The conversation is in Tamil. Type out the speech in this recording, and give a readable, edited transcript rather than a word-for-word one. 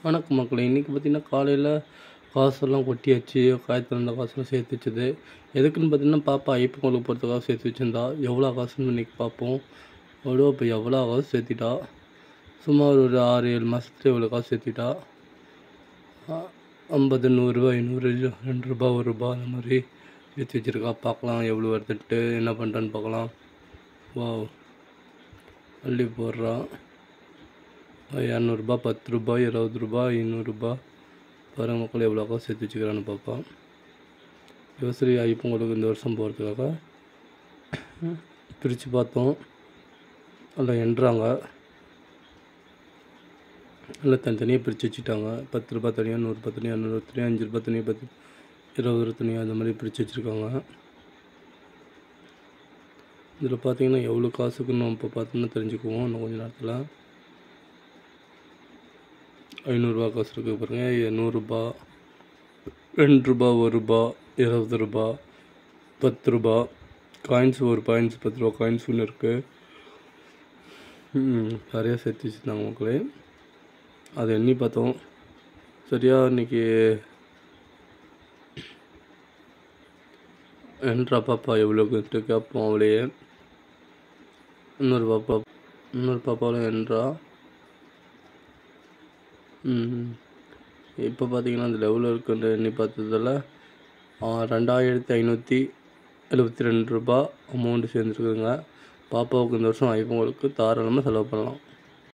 வணக்கம் மக்களே. இன்றைக்கி பார்த்திங்கன்னா காலையில் காசெல்லாம் கொட்டியாச்சு. காயத்தில் இருந்த காசெல்லாம் சேர்த்து வச்சது எதுக்குன்னு பார்த்திங்கன்னா பாப்பா ஐயப்பன் கோயிலுக்கு போகிறதுக்காக சேர்த்து வச்சுருந்தா. எவ்வளோ காசுன்னு இன்றைக்கி பார்ப்போம். அவ்வளோ இப்போ எவ்வளோ காசு சேர்த்திட்டா. சுமார் ஒரு 6-7 மாதத்துல எவ்வளோ காசு சேர்த்திட்டா. 50, 100, 500, 2 ரூபா, 1 ரூபா அந்த மாதிரி சேர்த்து வச்சுருக்கா. பார்க்கலாம் எவ்வளோ வருதுன்ட்டு, என்ன பண்ணுறான்னு பார்க்கலாம். வா அள்ளி போடுறா. 200 ரூபா, 10 ரூபா, 20 ரூபா, 500 ரூபா. பாருங்க மக்கள் எவ்வளோ காசு சேர்த்து வச்சுக்கிறான்னு பார்ப்போம். யோசரி ஐயப்பன் கோயிலுக்கு இந்த வருஷம் போகிறதுக்காக பிரித்து பார்த்தோம். அதில் எண்ணுறாங்க. எல்லாம் தனித்தனியாக பிரித்து வச்சுட்டாங்க. 10 ரூபா தனியாக, 100 ரூபா தனியாக, 200 ரூபா தனியாக, 5 ரூபா தனியாக, 10, 20 ரூபா தனியாக அந்த மாதிரி பிரித்து வச்சுருக்காங்க. இதில் பார்த்தீங்கன்னா எவ்வளோ காசுக்குன்னு நம்ம இப்போ பார்த்தோம்னா தெரிஞ்சுக்குவோம். இன்னும் கொஞ்சம் நேரத்தில் 500 ரூபா காசு இருக்குது பாருங்கள். 100 ரூபா, 2 ரூபா, 1 ரூபா, 20 ரூபா, 10 ரூபா காயின்ஸ், ஒரு காயின்ஸ் 10 ரூபா காயின்ஸ் ஒன்று இருக்குது. நிறையா சேர்த்து வச்சுருந்தாங்க மக்களே. அதை எண்ணி பார்த்தோம். சரியாக இன்றைக்கி என்றா பாப்பா எவ்வளோக்குன்ட்டு கேட்போம். அவளையே இன்னொரு பாப்பாவில் என்றா. இப்போ பார்த்தீங்கன்னா அந்த லெவலில் இருக்குன்ற எண்ணி பார்த்ததில் 2572 ரூபா அமௌண்ட்டு சேர்ந்துருக்குதுங்க. பாப்பாவுக்கு இந்த வருஷம் ஐயப்பன் கோயிலுக்கு தாராளமாக செலவு பண்ணலாம்.